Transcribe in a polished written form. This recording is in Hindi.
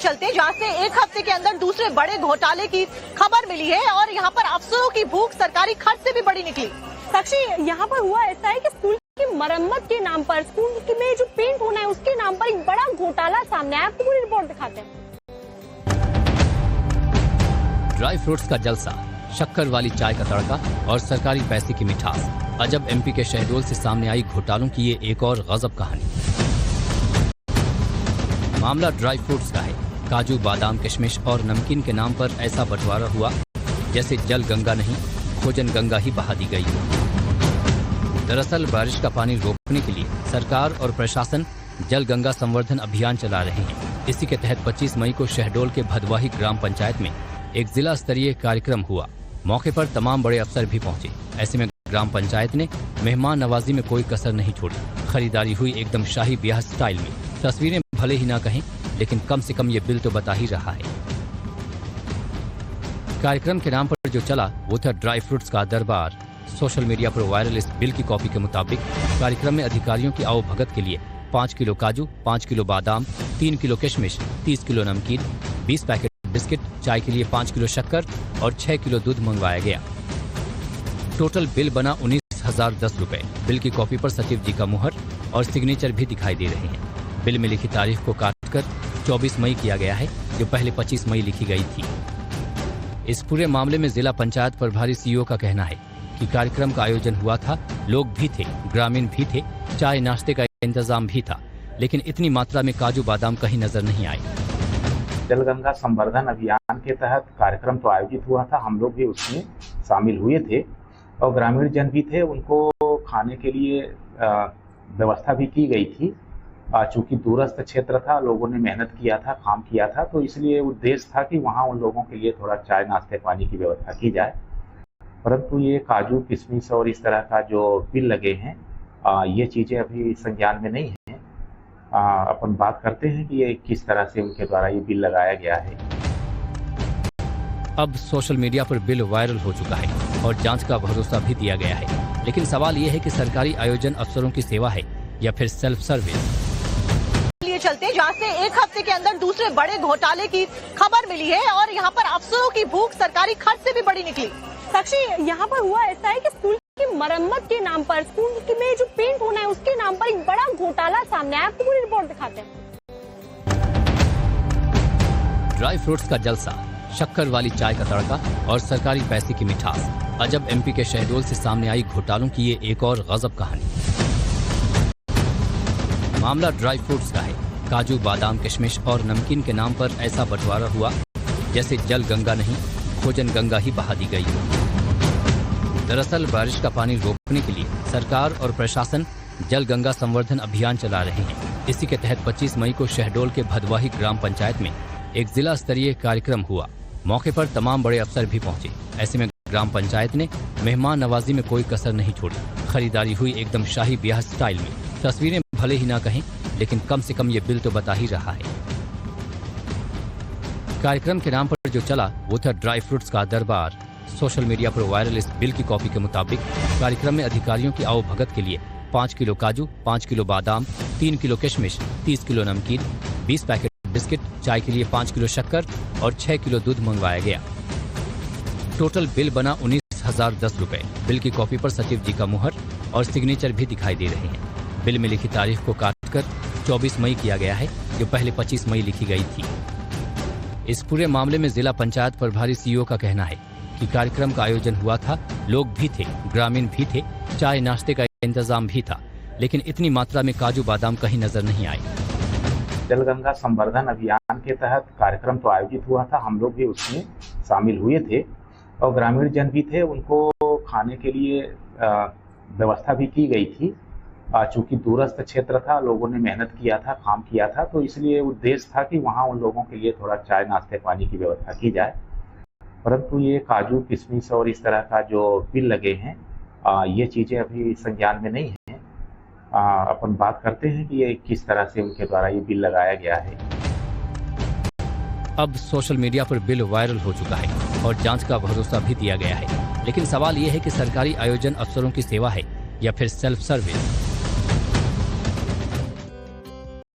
चलते जहां से एक हफ्ते के अंदर दूसरे बड़े घोटाले की खबर मिली है और यहां पर अफसरों की भूख सरकारी खर्च से भी बड़ी निकली। साक्षी, यहाँ पर हुआ ऐसा है कि स्कूल की मरम्मत के नाम पर, स्कूल में जो पेंट होना है उसके नाम पर एक बड़ा घोटाला सामने आया। आपको पूरी रिपोर्ट दिखाते हैं। ड्राई फ्रूट्स का जलसा, शक्कर वाली चाय का तड़का और सरकारी पैसे की मिठास। अजब एमपी के शहडोल से सामने आई घोटालों की ये एक और गजब कहानी। मामला ड्राई फ्रूट्स का है। काजू, बादाम, किशमिश और नमकीन के नाम पर ऐसा बंटवारा हुआ जैसे जल गंगा नहीं, भोजन गंगा ही बहा दी गई। दरअसल बारिश का पानी रोकने के लिए सरकार और प्रशासन जल गंगा संवर्धन अभियान चला रहे हैं। इसी के तहत 25 मई को शहडोल के भदवाही ग्राम पंचायत में एक जिला स्तरीय कार्यक्रम हुआ। मौके पर तमाम बड़े अफसर भी पहुंचे। ऐसे में ग्राम पंचायत ने मेहमान नवाजी में कोई कसर नहीं छोड़ी। खरीदारी हुई एकदम शाही ब्याह स्टाइल में। तस्वीरें भले ही ना कहें, लेकिन कम से कम ये बिल तो बता ही रहा है। कार्यक्रम के नाम पर जो चला वो था ड्राई फ्रूट्स का दरबार। सोशल मीडिया पर वायरल इस बिल की कॉपी के मुताबिक कार्यक्रम में अधिकारियों की आवभगत के लिए 5 किलो काजू, 5 किलो बादाम, 3 किलो किशमिश, 30 किलो नमकीन, 20 पैकेट बिस्किट, चाय के लिए 5 किलो शक्कर और 6 किलो दूध मंगवाया गया। टोटल बिल बना 19,010 रुपए। बिल की कॉपी पर सचिव जी का मुहर और सिग्नेचर भी दिखाई दे रहे हैं। बिल में लिखी तारीख को काटकर 24 मई किया गया है, जो पहले 25 मई लिखी गई थी। इस पूरे मामले में जिला पंचायत प्रभारी सीईओ का कहना है कि कार्यक्रम का आयोजन हुआ था, लोग भी थे, ग्रामीण भी थे, चाय नाश्ते का इंतजाम भी था, लेकिन इतनी मात्रा में काजू बादाम कहीं नजर नहीं आए। जल गंगा संवर्धन अभियान के तहत कार्यक्रम तो आयोजित हुआ था, हम लोग भी उसमें शामिल हुए थे और ग्रामीण जन भी थे। उनको खाने के लिए व्यवस्था भी की गई थी। चूंकि दूरस्थ क्षेत्र था, लोगों ने मेहनत किया था, काम किया था, तो इसलिए उद्देश्य था कि वहाँ उन लोगों के लिए थोड़ा चाय नाश्ते पानी की व्यवस्था की जाए। परंतु ये काजू, किशमिश और इस तरह का जो बिल लगे हैं, ये चीज़ें अभी संज्ञान में नहीं हैं। अपन बात करते हैं कि ये किस तरह से उनके द्वारा ये बिल लगाया गया है। अब सोशल मीडिया पर बिल वायरल हो चुका है और जांच का भरोसा भी दिया गया है, लेकिन सवाल ये है कि सरकारी आयोजन अफसरों की सेवा है या फिर सेल्फ सर्विस। चलते जहां से एक हफ्ते के अंदर दूसरे बड़े घोटाले की खबर मिली है और यहां पर अफसरों की भूख सरकारी खर्च से भी बड़ी निकली। साक्षी, यहाँ पर हुआ ऐसा है कि स्कूल की मरम्मत के नाम पर, स्कूल में जो पेंट होना है उसके नाम पर एक बड़ा घोटाला सामने आया। आपको पूरी रिपोर्ट दिखाते हैं। ड्राई फ्रूट्स का जलसा, शक्कर वाली चाय का तड़का और सरकारी पैसे की मिठास। अजब एमपी के शहडोल से सामने आई घोटालों की ये एक और गजब कहानी। मामला ड्राई फ्रूट्स का है। काजू, बादाम, किशमिश और नमकीन के नाम पर ऐसा बंटवारा हुआ जैसे जल गंगा नहीं, भोजन गंगा ही बहा दी गई। दरअसल बारिश का पानी रोकने के लिए सरकार और प्रशासन जल गंगा संवर्धन अभियान चला रहे हैं। इसी के तहत 25 मई को शहडोल के भदवाही ग्राम पंचायत में एक जिला स्तरीय कार्यक्रम हुआ। मौके पर तमाम बड़े अफसर भी पहुंचे। ऐसे में ग्राम पंचायत ने मेहमान नवाजी में कोई कसर नहीं छोड़ी। खरीदारी हुई एकदम शाही ब्याह स्टाइल में। तस्वीरें भले ही ना कहें, लेकिन कम से कम ये बिल तो बता ही रहा है। कार्यक्रम के नाम पर जो चला वो था ड्राई फ्रूट्स का दरबार। सोशल मीडिया पर वायरल इस बिल की कॉपी के मुताबिक कार्यक्रम में अधिकारियों की आवभगत के लिए 5 किलो काजू, 5 किलो बादाम, 3 किलो किशमिश, 30 किलो नमकीन, 20 पैकेट बिस्किट, चाय के लिए 5 किलो शक्कर और 6 किलो दूध मंगवाया गया। टोटल बिल बना 19,010 रुपए। बिल की कॉपी पर सचिव जी का मुहर और सिग्नेचर भी दिखाई दे रहे हैं। बिल में लिखी तारीख को काटकर 24 मई किया गया है, जो पहले 25 मई लिखी गई थी। इस पूरे मामले में जिला पंचायत प्रभारी सीईओ का कहना है कि कार्यक्रम का आयोजन हुआ था, लोग भी थे, ग्रामीण भी थे, चाय नाश्ते का इंतजाम भी था, लेकिन इतनी मात्रा में काजू बादाम कहीं नजर नहीं आए। जल गंगा संवर्धन अभियान के तहत कार्यक्रम तो आयोजित हुआ था, हम लोग भी उसमें शामिल हुए थे और ग्रामीण जन भी थे। उनको खाने के लिए व्यवस्था भी की गई थी। चूंकि दूरस्थ क्षेत्र था, लोगों ने मेहनत किया था, काम किया था, तो इसलिए उद्देश्य था कि वहाँ उन लोगों के लिए थोड़ा चाय नाश्ते पानी की व्यवस्था की जाए। परंतु ये काजू, किशमिश और इस तरह का जो बिल लगे हैं, ये चीज़ें अभी संज्ञान में नहीं हैं। अपन बात करते हैं कि ये किस तरह से उनके द्वारा ये बिल लगाया गया है। अब सोशल मीडिया पर बिल वायरल हो चुका है और जांच का भरोसा भी दिया गया है, लेकिन सवाल ये है कि सरकारी आयोजन अफसरों की सेवा है या फिर सेल्फ सर्विस।